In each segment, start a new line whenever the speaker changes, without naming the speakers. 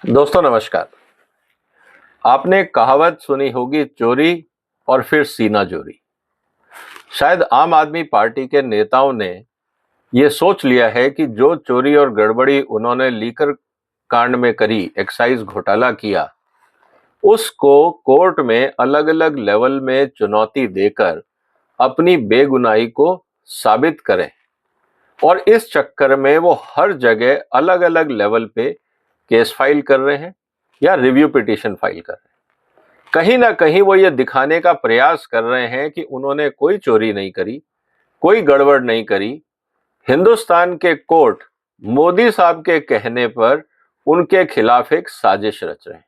दोस्तों नमस्कार। आपने कहावत सुनी होगी, चोरी और फिर सीना चोरी। शायद आम आदमी पार्टी के नेताओं ने ये सोच लिया है कि जो चोरी और गड़बड़ी उन्होंने लीकर कांड में करी, एक्साइज घोटाला किया, उसको कोर्ट में अलग अलग लेवल में चुनौती देकर अपनी बेगुनाही को साबित करें। और इस चक्कर में वो हर जगह अलग अलग लेवल पे केस फाइल कर रहे हैं या रिव्यू पिटीशन फाइल कर रहे हैं। कहीं ना कहीं वो ये दिखाने का प्रयास कर रहे हैं कि उन्होंने कोई चोरी नहीं करी, कोई गड़बड़ नहीं करी। हिंदुस्तान के कोर्ट मोदी साहब के कहने पर उनके खिलाफ एक साजिश रच रहे हैं।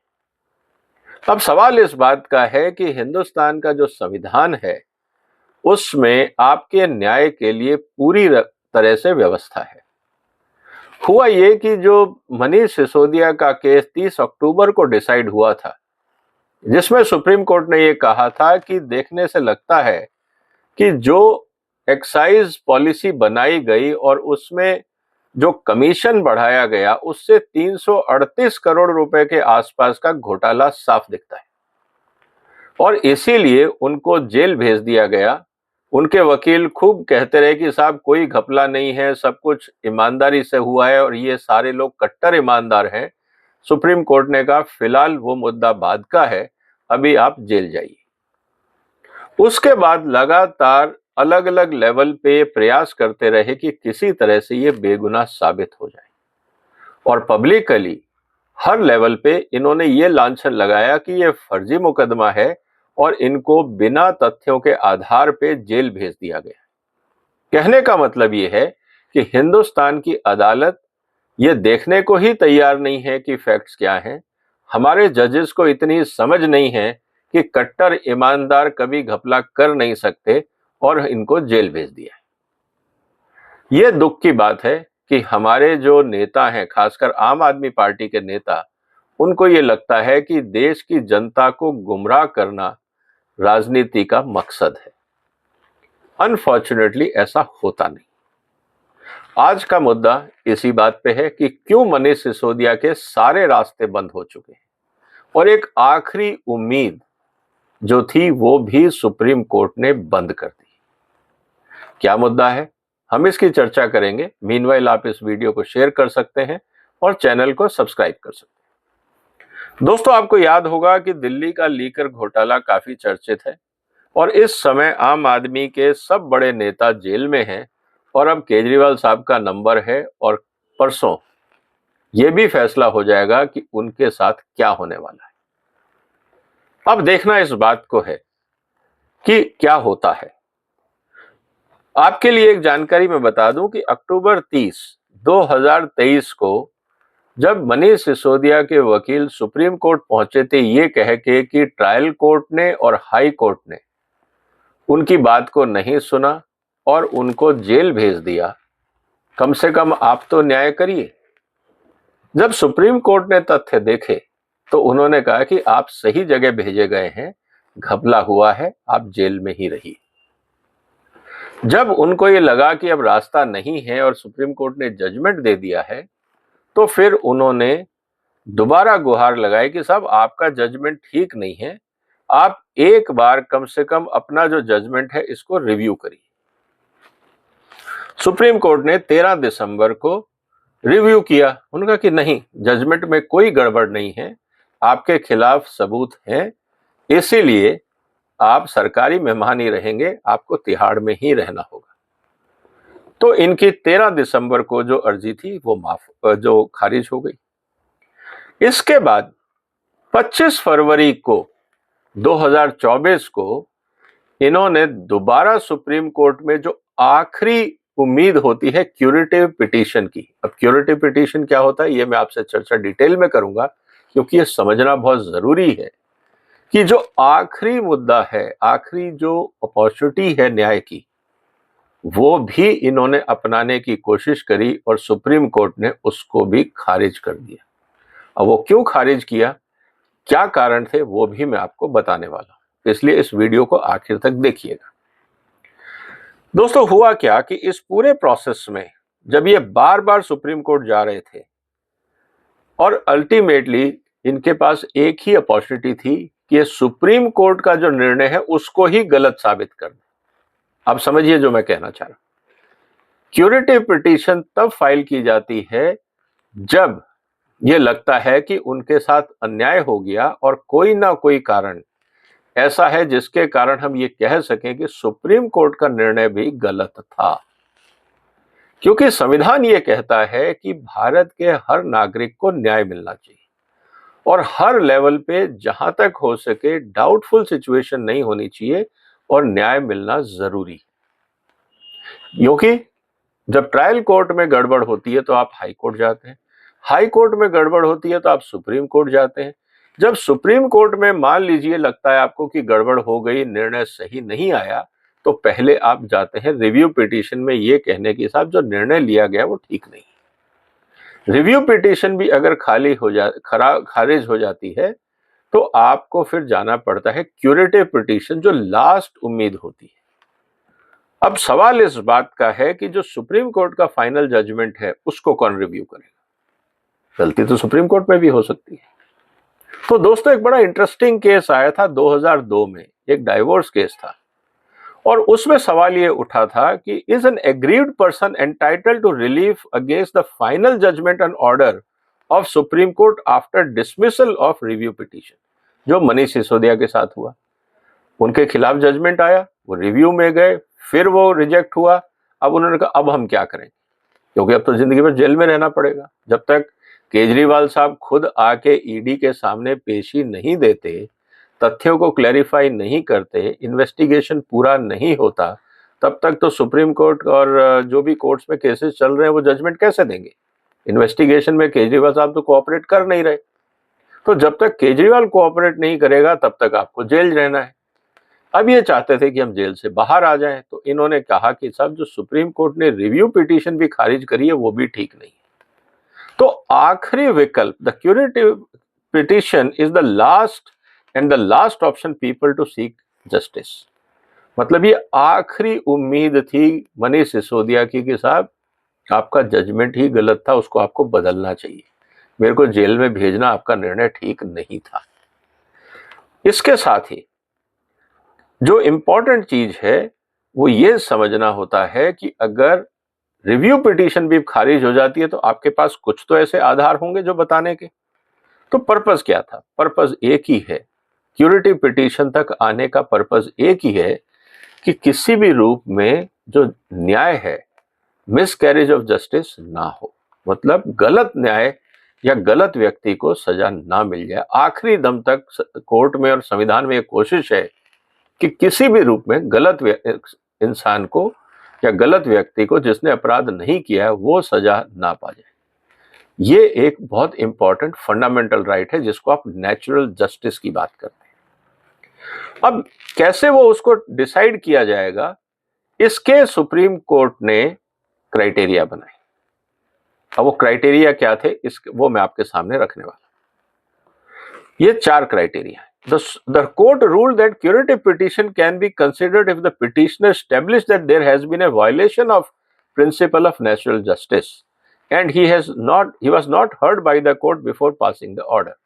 अब सवाल इस बात का है कि हिंदुस्तान का जो संविधान है उसमें आपके न्याय के लिए पूरी तरह से व्यवस्था है। हुआ ये कि जो मनीष सिसोदिया का केस 30 अक्टूबर को डिसाइड हुआ था, जिसमें सुप्रीम कोर्ट ने ये कहा था कि देखने से लगता है कि जो एक्साइज पॉलिसी बनाई गई और उसमें जो कमीशन बढ़ाया गया, उससे 338 करोड़ रुपए के आसपास का घोटाला साफ दिखता है और इसीलिए उनको जेल भेज दिया गया। उनके वकील खूब कहते रहे कि साहब कोई घपला नहीं है, सब कुछ ईमानदारी से हुआ है और ये सारे लोग कट्टर ईमानदार हैं। सुप्रीम कोर्ट ने कहा फिलहाल वो मुद्दा बाद का है, अभी आप जेल जाइए। उसके बाद लगातार अलग अलग लेवल पे प्रयास करते रहे कि किसी तरह से ये बेगुनाह साबित हो जाए और पब्लिकली हर लेवल पे इन्होंने ये लांछन लगाया कि ये फर्जी मुकदमा है और इनको बिना तथ्यों के आधार पे जेल भेज दिया गया। कहने का मतलब ये है कि हिंदुस्तान की अदालत ये देखने को ही तैयार नहीं है कि फैक्ट्स क्या हैं। हमारे जजेस को इतनी समझ नहीं है कि कट्टर ईमानदार कभी घपला कर नहीं सकते और इनको जेल भेज दिया। ये दुख की बात है कि हमारे जो नेता हैं, खासकर आम आदमी पार्टी के नेता, उनको ये लगता है कि देश की जनता को गुमराह करना राजनीति का मकसद है। अनफॉर्चुनेटली ऐसा होता नहीं। आज का मुद्दा इसी बात पे है कि क्यों मनीष सिसोदिया के सारे रास्ते बंद हो चुके हैं और एक आखिरी उम्मीद जो थी वो भी सुप्रीम कोर्ट ने बंद कर दी। क्या मुद्दा है, हम इसकी चर्चा करेंगे। मीनवाइल आप इस वीडियो को शेयर कर सकते हैं और चैनल को सब्सक्राइब कर सकते हैं। दोस्तों, आपको याद होगा कि दिल्ली का लीकर घोटाला काफी चर्चित है और इस समय आम आदमी के सब बड़े नेता जेल में हैं और अब केजरीवाल साहब का नंबर है और परसों ये भी फैसला हो जाएगा कि उनके साथ क्या होने वाला है। अब देखना इस बात को है कि क्या होता है। आपके लिए एक जानकारी मैं बता दूं कि अक्टूबर 30, 2023 को जब मनीष सिसोदिया के वकील सुप्रीम कोर्ट पहुंचे थे ये कह के कि ट्रायल कोर्ट ने और हाई कोर्ट ने उनकी बात को नहीं सुना और उनको जेल भेज दिया, कम से कम आप तो न्याय करिए। जब सुप्रीम कोर्ट ने तथ्य देखे तो उन्होंने कहा कि आप सही जगह भेजे गए हैं, घपला हुआ है, आप जेल में ही रहिए। जब उनको ये लगा कि अब रास्ता नहीं है और सुप्रीम कोर्ट ने जजमेंट दे दिया है, तो फिर उन्होंने दोबारा गुहार लगाई कि साहब आपका जजमेंट ठीक नहीं है, आप एक बार कम से कम अपना जो जजमेंट है इसको रिव्यू करिए। सुप्रीम कोर्ट ने 13 दिसंबर को रिव्यू किया। उन्होंने कहा कि नहीं, जजमेंट में कोई गड़बड़ नहीं है, आपके खिलाफ सबूत हैं, इसीलिए आप सरकारी मेहमान ही रहेंगे, आपको तिहाड़ में ही रहना होगा। तो इनकी 13 दिसंबर को जो अर्जी थी वो जो खारिज हो गई। इसके बाद 25 फरवरी को 2024 को इन्होंने दोबारा सुप्रीम कोर्ट में जो आखिरी उम्मीद होती है क्यूरेटिव पिटीशन की। अब क्यूरेटिव पिटीशन क्या होता है ये मैं आपसे चर्चा डिटेल में करूंगा, क्योंकि ये समझना बहुत जरूरी है कि जो आखिरी मुद्दा है, आखिरी जो अपॉर्चुनिटी है न्याय की, वो भी इन्होंने अपनाने की कोशिश करी और सुप्रीम कोर्ट ने उसको भी खारिज कर दिया। अब वो क्यों खारिज किया, क्या कारण थे, वो भी मैं आपको बताने वाला हूं, इसलिए इस वीडियो को आखिर तक देखिएगा। दोस्तों, हुआ क्या कि इस पूरे प्रोसेस में जब ये बार बार सुप्रीम कोर्ट जा रहे थे और अल्टीमेटली इनके पास एक ही अपॉर्चुनिटी थी कि ये सुप्रीम कोर्ट का जो निर्णय है उसको ही गलत साबित करना। आप समझिए जो मैं कहना चाह रहा हूं। क्यूरेटिव पिटीशन तब फाइल की जाती है जब ये लगता है कि उनके साथ अन्याय हो गया और कोई ना कोई कारण ऐसा है जिसके कारण हम ये कह सकें कि सुप्रीम कोर्ट का निर्णय भी गलत था। क्योंकि संविधान ये कहता है कि भारत के हर नागरिक को न्याय मिलना चाहिए और हर लेवल पे जहां तक हो सके डाउटफुल सिचुएशन नहीं होनी चाहिए और न्याय मिलना जरूरी। क्योंकि जब ट्रायल कोर्ट में गड़बड़ होती है तो आप हाई कोर्ट जाते हैं, हाई कोर्ट में गड़बड़ होती है तो आप सुप्रीम कोर्ट जाते हैं। जब सुप्रीम कोर्ट में मान लीजिए लगता है आपको कि गड़बड़ हो गई, निर्णय सही नहीं आया, तो पहले आप जाते हैं रिव्यू पिटीशन में ये कहने के साथ जो निर्णय लिया गया वो ठीक नहीं। रिव्यू पिटीशन भी अगर खारिज हो जाती है तो आपको फिर जाना पड़ता है क्यूरेटिव पिटीशन, जो लास्ट उम्मीद होती है। अब सवाल इस बात का है कि जो सुप्रीम कोर्ट का फाइनल जजमेंट है उसको कौन रिव्यू करेगा? गलती तो सुप्रीम कोर्ट में भी हो सकती है। तो दोस्तों, एक बड़ा इंटरेस्टिंग केस आया था 2002 में, एक डाइवोर्स केस था और उसमें सवाल ये उठा था कि is an aggrieved person entitled to relief against the final judgment and order of Supreme Court after dismissal of review petition, जो मनीष सिसोदिया के साथ हुआ। उनके खिलाफ जजमेंट आया, वो रिव्यू में गए, फिर वो रिजेक्ट हुआ। अब उन्होंने कहा अब हम क्या करें, क्योंकि अब तो जिंदगी भर जेल में रहना पड़ेगा। जब तक केजरीवाल साहब खुद आके ईडी के सामने पेशी नहीं देते, तथ्यों को क्लैरिफाई नहीं करते, इन्वेस्टिगेशन पूरा नहीं होता, तब तक तो सुप्रीम कोर्ट और जो भी कोर्ट्स में केसेस चल रहे हैं वो जजमेंट कैसे देंगे? इन्वेस्टिगेशन में केजरीवाल साहब तो कोऑपरेट कर नहीं रहे। तो जब तक केजरीवाल कोऑपरेट नहीं करेगा तब तक आपको जेल रहना है। अब ये चाहते थे कि हम जेल से बाहर आ जाएं, तो इन्होंने कहा कि साहब जो सुप्रीम कोर्ट ने रिव्यू पिटीशन भी खारिज करी है वो भी ठीक नहीं है। तो आखिरी विकल्प, the curative petition is the last and the last option people to seek justice. मतलब ये आखिरी उम्मीद थी मनीष सिसोदिया की कि साहब आपका जजमेंट ही गलत था, उसको आपको बदलना चाहिए, मेरे को जेल में भेजना आपका निर्णय ठीक नहीं था। इसके साथ ही जो इंपॉर्टेंट चीज है वो ये समझना होता है कि अगर रिव्यू पिटीशन भी खारिज हो जाती है तो आपके पास कुछ तो ऐसे आधार होंगे जो बताने के। तो पर्पस क्या था? पर्पस एक ही है, क्यूरेटिव पिटीशन तक आने का पर्पस एक ही है कि किसी भी रूप में जो न्याय है, मिसकैरेज ऑफ जस्टिस ना हो, मतलब गलत न्याय या गलत व्यक्ति को सजा ना मिल जाए। आखिरी दम तक कोर्ट में और संविधान में एक कोशिश है कि किसी भी रूप में गलत इंसान को या गलत व्यक्ति को, जिसने अपराध नहीं किया है, वो सजा ना पा जाए। ये एक बहुत इंपॉर्टेंट फंडामेंटल राइट है जिसको आप नेचुरल जस्टिस की बात करते हैं। अब कैसे वो उसको डिसाइड किया जाएगा, इसके सुप्रीम कोर्ट ने क्राइटेरिया बनाए। अब वो क्राइटेरिया क्या थे वो मैं आपके सामने रखने वाला। ये 4 क्राइटेरिया है। The court ruled that curative petition can be considered if the petitioner established that there has been a violation of principle of natural justice and he was not heard by the court before passing the order.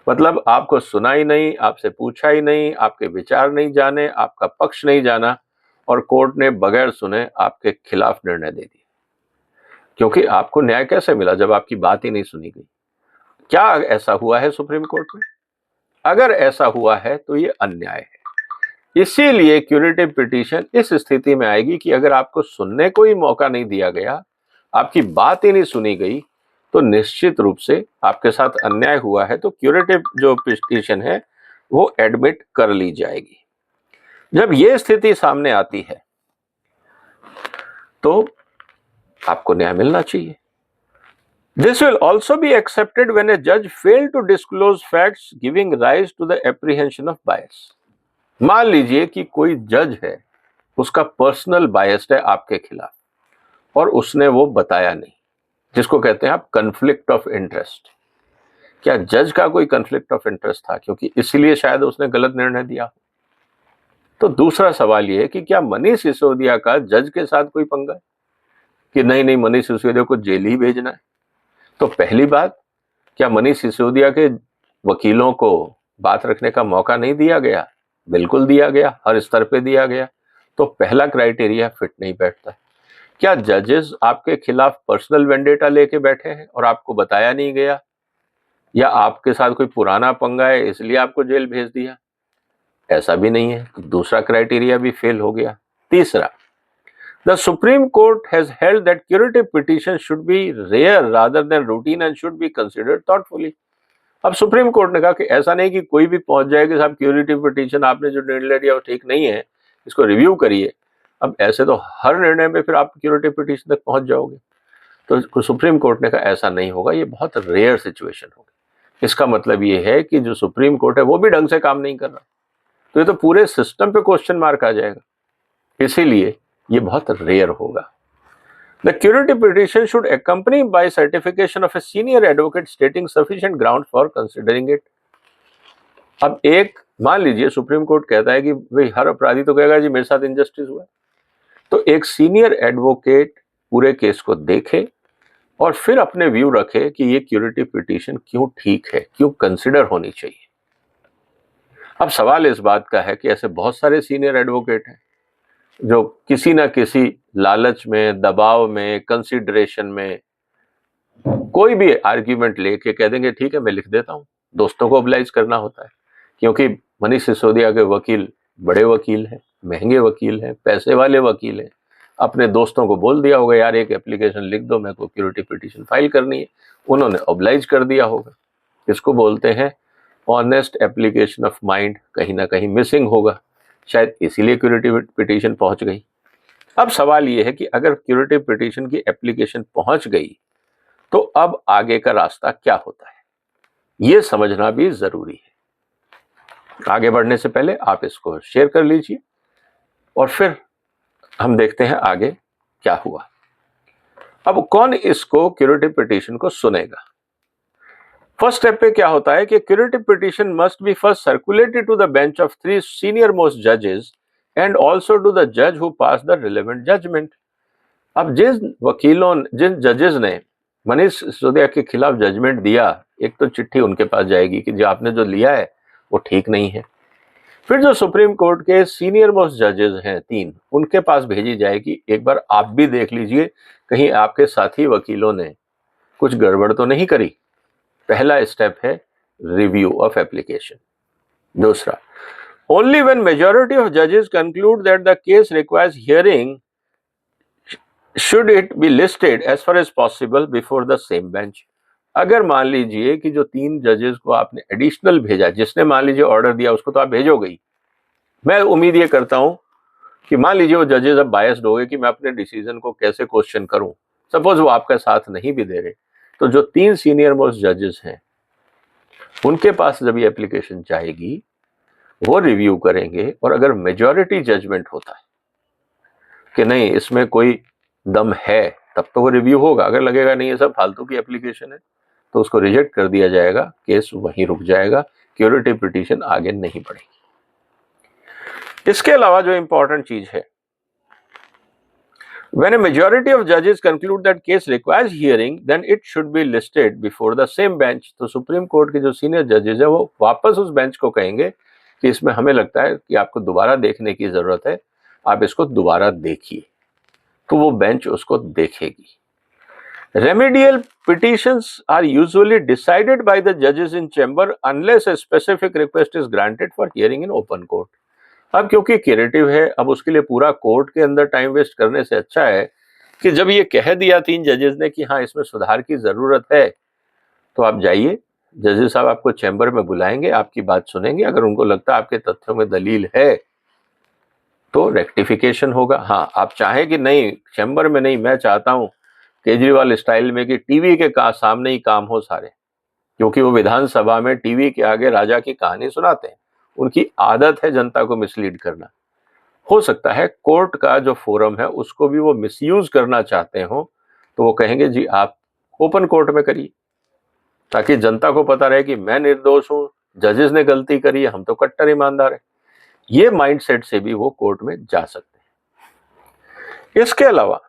मतलब आपको सुना ही नहीं, आपसे पूछा ही नहीं, आपके विचार नहीं जाने, आपका पक्ष नहीं जाना और कोर्ट ने बगैर सुने आपके खिलाफ निर्णय दे दिया। क्योंकि आपको न्याय कैसे मिला जब आपकी बात ही नहीं सुनी गई? क्या ऐसा हुआ है सुप्रीम कोर्ट में? अगर ऐसा हुआ है तो ये अन्याय है। इसीलिए क्यूरेटिव पिटीशन इस स्थिति में आएगी कि अगर आपको सुनने को ही मौका नहीं दिया गया, आपकी बात ही नहीं सुनी गई, तो निश्चित रूप से आपके साथ अन्याय हुआ है, तो क्यूरेटिव जो पिटीशन है वो एडमिट कर ली जाएगी। जब ये स्थिति सामने आती है तो आपको न्याय मिलना चाहिए। This will also be accepted when a judge failed to disclose facts giving rise to the apprehension of bias. मान लीजिए कि कोई जज है, उसका पर्सनल बायस है आपके खिलाफ और उसने वो बताया नहीं, जिसको कहते हैं आप कन्फ्लिक्ट ऑफ इंटरेस्ट। क्या जज का कोई कन्फ्लिक्ट ऑफ इंटरेस्ट था क्योंकि इसलिए शायद उसने गलत निर्णय दिया? तो दूसरा सवाल ये है कि क्या मनीष सिसोदिया का जज के साथ कोई पंगा है कि नहीं मनीष सिसोदिया को जेल ही भेजना है? तो पहली बात, क्या मनीष सिसोदिया के वकीलों को बात रखने का मौका नहीं दिया गया? बिल्कुल दिया गया, हर स्तर पे दिया गया। तो पहला क्राइटेरिया फिट नहीं बैठता। क्या जजेस आपके खिलाफ पर्सनल वेंडेटा लेके बैठे हैं और आपको बताया नहीं गया, या आपके साथ कोई पुराना पंगा है इसलिए आपको जेल भेज दिया? ऐसा भी नहीं है, तो दूसरा क्राइटेरिया भी फेल हो गया। तीसरा, the Supreme Court has held that curative petition should be rare rather than routine and should be considered thoughtfully. अब सुप्रीम कोर्ट ने कहा कि ऐसा नहीं कि कोई भी पहुंच जाए कि साहब क्यूरेटिव पिटीशन आपने जो निर्णय लिया वो ठीक नहीं है, इसको रिव्यू करिए। अब ऐसे तो हर निर्णय में फिर आप क्यूरेटिव पिटीशन तक पहुंच जाओगे। तो सुप्रीम कोर्ट ने कहा ऐसा नहीं होगा, ये बहुत रेयर सिचुएशन होगी। इसका मतलब ये है कि जो सुप्रीम कोर्ट है वो भी ढंग से काम नहीं कर रहा, तो ये तो पूरे सिस्टम पे क्वेश्चन मार्क आ जाएगा। इसीलिए ये बहुत रेयर होगा। The curative petition should accompany by certification of a senior advocate stating sufficient ground for considering it. अब एक मान लीजिए सुप्रीम कोर्ट कहता है कि भाई हर अपराधी तो कहेगा जी मेरे साथ इनजस्टिस हुआ, तो एक सीनियर एडवोकेट पूरे केस को देखे और फिर अपने व्यू रखे कि ये क्यूरेटिव पिटीशन क्यों ठीक है, क्यों कंसिडर होनी चाहिए। अब सवाल इस बात का है कि ऐसे बहुत सारे सीनियर एडवोकेट हैं जो किसी ना किसी लालच में, दबाव में, कंसिडरेशन में कोई भी आर्ग्यूमेंट लेके कह देंगे ठीक है मैं लिख देता हूँ। दोस्तों को ओबलाइज करना होता है, क्योंकि मनीष सिसोदिया के वकील बड़े वकील हैं, महंगे वकील हैं, पैसे वाले वकील हैं। अपने दोस्तों को बोल दिया होगा यार एक एप्लीकेशन लिख दो, मेरे को क्यूरेटिव पिटीशन फाइल करनी है, उन्होंने ओबलाइज कर दिया होगा। इसको बोलते हैं ऑनेस्ट एप्लीकेशन ऑफ माइंड, कहीं ना कहीं मिसिंग होगा, शायद इसीलिए क्यूरेटिव पिटीशन पहुंच गई। अब सवाल यह है कि अगर क्यूरेटिव पिटीशन की एप्लीकेशन पहुंच गई तो अब आगे का रास्ता क्या होता है, यह समझना भी जरूरी है। आगे बढ़ने से पहले आप इसको शेयर कर लीजिए और फिर हम देखते हैं आगे क्या हुआ। अब कौन इसको क्यूरेटिव पिटीशन को सुनेगा? फर्स्ट स्टेप पे क्या होता है कि curative petition must be first circulated to the bench of 3 senior most जजेस एंड ऑल्सो टू द जज who pass the relevant judgement. अब जिन जजेस ने मनीष सिसोदिया के खिलाफ जजमेंट दिया, एक तो चिट्ठी उनके पास जाएगी कि जो आपने जो लिया है वो ठीक नहीं है। फिर जो सुप्रीम कोर्ट के सीनियर मोस्ट जजेस हैं 3, उनके पास भेजी जाएगी, एक बार आप भी देख लीजिए कहीं आपके साथी वकीलों ने कुछ गड़बड़ तो नहीं करी। पहला स्टेप है रिव्यू ऑफ एप्लीकेशन। दूसरा, ओनली व्हेन मेजॉरिटी ऑफ जजेस conclude that the case requires hearing should it be listed as far as possible before the same bench। अगर मान लीजिए कि जो 3 जजेस को आपने एडिशनल भेजा, जिसने मान लीजिए ऑर्डर दिया उसको तो आप भेजोगे ही। मैं उम्मीद ये करता हूं कि मान लीजिए वो जजेस अब बायस्ड हो गए कि मैं अपने डिसीजन को कैसे क्वेश्चन करूं, सपोज वो आपका साथ नहीं भी दे रहे, तो जो 3 सीनियर मोस्ट जजेस हैं उनके पास जब ये एप्लीकेशन जाएगी वो रिव्यू करेंगे, और अगर मेजॉरिटी जजमेंट होता है कि नहीं इसमें कोई दम है तब तो वो रिव्यू होगा। अगर लगेगा नहीं ये सब फालतू की एप्लीकेशन है तो उसको रिजेक्ट कर दिया जाएगा, केस वहीं रुक जाएगा, क्यूरेटिव पिटीशन आगे नहीं बढ़ेगी। इसके अलावा जो इंपॉर्टेंट चीज है, when a majority of judges conclude that case requires hearing then it should be listed before the same bench। तो सुप्रीम कोर्ट के जो सीनियर जजेस है वो वापस उस बेंच को कहेंगे कि इसमें हमें लगता है कि आपको दोबारा देखने की जरूरत है, आप इसको दोबारा देखिए, तो वो बेंच उसको देखेगी। Remedial petitions are usually decided by the judges in chamber unless a specific request is granted for hearing in open court। अब क्योंकि क्यूरेटिव है, अब उसके लिए पूरा कोर्ट के अंदर टाइम वेस्ट करने से अच्छा है कि जब ये कह दिया 3 जजेस ने कि हाँ इसमें सुधार की जरूरत है, तो आप जाइए, जजेस साहब आपको चैम्बर में बुलाएंगे, आपकी बात सुनेंगे, अगर उनको लगता है आपके तथ्यों में दलील है तो रेक्टिफिकेशन होगा। हाँ, आप चाहें कि नहीं चैम्बर में नहीं, मैं चाहता हूं केजरीवाल स्टाइल में कि टीवी के सामने ही काम हो सारे, क्योंकि वो विधानसभा में टीवी के आगे राजा की कहानी सुनाते हैं, उनकी आदत है जनता को मिसलीड करना। हो सकता है कोर्ट का जो फोरम है उसको भी वो मिसयूज करना चाहते हो, तो वो कहेंगे जी आप ओपन कोर्ट में करिए, ताकि जनता को पता रहे कि मैं निर्दोष हूं, जजेस ने गलती करी है, हम तो कट्टर ईमानदार है। ये माइंडसेट से भी वो कोर्ट में जा सकते हैं। इसके अलावा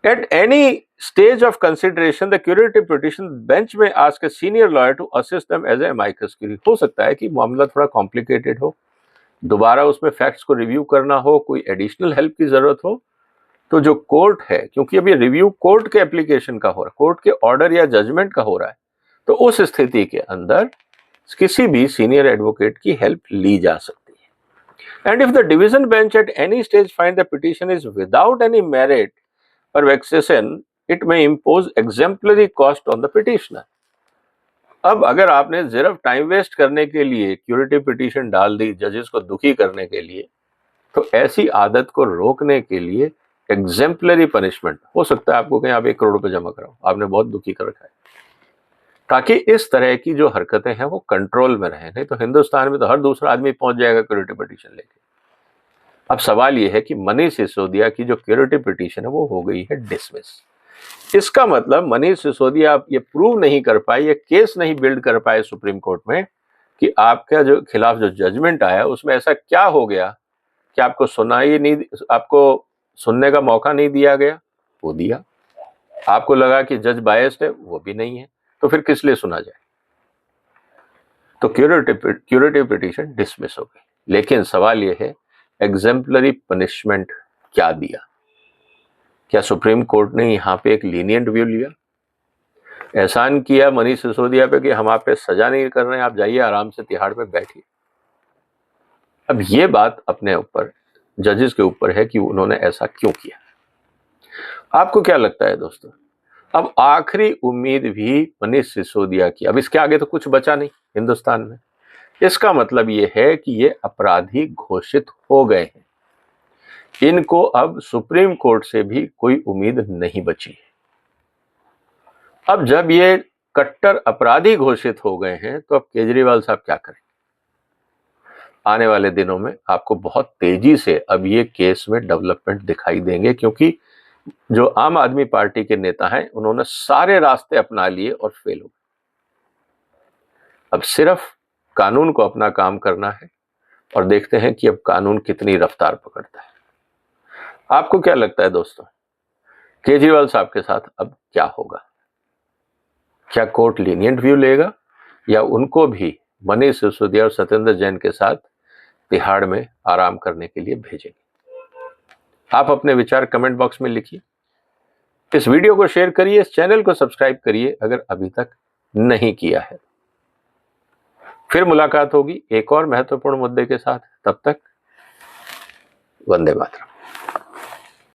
at any stage of consideration, the curative petition bench may ask a senior lawyer to assist them as a amicus curiae। हो सकता है कि मामला थोड़ा कॉम्प्लिकेटेड हो, दोबारा उसमें फैक्ट्स को रिव्यू करना हो, कोई एडिशनल हेल्प की जरूरत हो, तो जो कोर्ट है, क्योंकि अब ये रिव्यू कोर्ट के एप्लीकेशन का हो रहा है, कोर्ट के ऑर्डर या जजमेंट का हो रहा है, तो उस स्थिति के अंदर किसी भी सीनियर एडवोकेट की हेल्प ली जा सकती है। And if the division bench at any stage find the petition is without any merit और वेक्सेशन, इट में impose exemplary cost on the petitioner. अब अगर आपने सिर्फ टाइम वेस्ट करने के लिए क्यूरेटिव पिटीशन डाल दी, जजेस को दुखी करने के लिए, तो ऐसी आदत को रोकने के लिए एग्जेम्पलरी पनिशमेंट हो सकता है। आपको कहीं आप 1 करोड़ रुपए जमा कराओ, आपने बहुत दुखी कर रखा है, ताकि इस तरह की जो हरकतें हैं वो कंट्रोल में रहें। नहीं तो हिंदुस्तान में तो हर दूसरा आदमी पहुंच जाएगा क्यूरेटिव पिटीशन लेके। अब सवाल ये है कि मनीष सिसोदिया की जो क्यूरेटिव पिटीशन है वो हो गई है डिसमिस। इसका मतलब मनीष सिसोदिया आप ये प्रूव नहीं कर पाए, ये केस नहीं बिल्ड कर पाए सुप्रीम कोर्ट में कि आपका जो खिलाफ जो जजमेंट आया उसमें ऐसा क्या हो गया कि आपको सुनाई नहीं, आपको सुनने का मौका नहीं दिया गया, वो दिया। आपको लगा कि जज बायस्ड है, वो भी नहीं है, तो फिर किस लिए सुना जाए? तो क्यूरेटिव पिटीशन डिसमिस हो गई। लेकिन सवाल ये है, एग्जेम्पलरी पनिशमेंट क्या दिया? क्या सुप्रीम कोर्ट ने यहाँ पे एक लीनियंट व्यू लिया, एहसान किया मनीष सिसोदिया पे कि हम आप पे सजा नहीं कर रहे हैं, आप जाइए आराम से तिहाड़ में बैठिए? अब ये बात अपने ऊपर, जजेस के ऊपर है कि उन्होंने ऐसा क्यों किया। आपको क्या लगता है दोस्तों? अब आखिरी उम्मीद भी मनीष सिसोदिया की, अब इसके आगे तो कुछ बचा नहीं हिंदुस्तान में। इसका मतलब ये है कि ये अपराधी घोषित हो गए हैं, इनको अब सुप्रीम कोर्ट से भी कोई उम्मीद नहीं बची। अब जब ये कट्टर अपराधी घोषित हो गए हैं, तो अब केजरीवाल साहब क्या करें? आने वाले दिनों में आपको बहुत तेजी से अब ये केस में डेवलपमेंट दिखाई देंगे, क्योंकि जो आम आदमी पार्टी के नेता हैं उन्होंने सारे रास्ते अपना लिए और फेल हो गए। अब सिर्फ कानून को अपना काम करना है और देखते हैं कि अब कानून कितनी रफ्तार पकड़ता है। आपको क्या लगता है दोस्तों, केजरीवाल साहब के साथ अब क्या होगा? क्या कोर्ट लीनियंट व्यू लेगा या उनको भी मनीष सिसोदिया और सत्येंद्र जैन के साथ तिहाड़ में आराम करने के लिए भेजेंगे? आप अपने विचार कमेंट बॉक्स में लिखिए। इस वीडियो को शेयर करिए, इस चैनल को सब्सक्राइब करिए अगर अभी तक नहीं किया है। फिर मुलाकात होगी एक और महत्वपूर्ण मुद्दे के साथ। तब तक वंदे मातरम।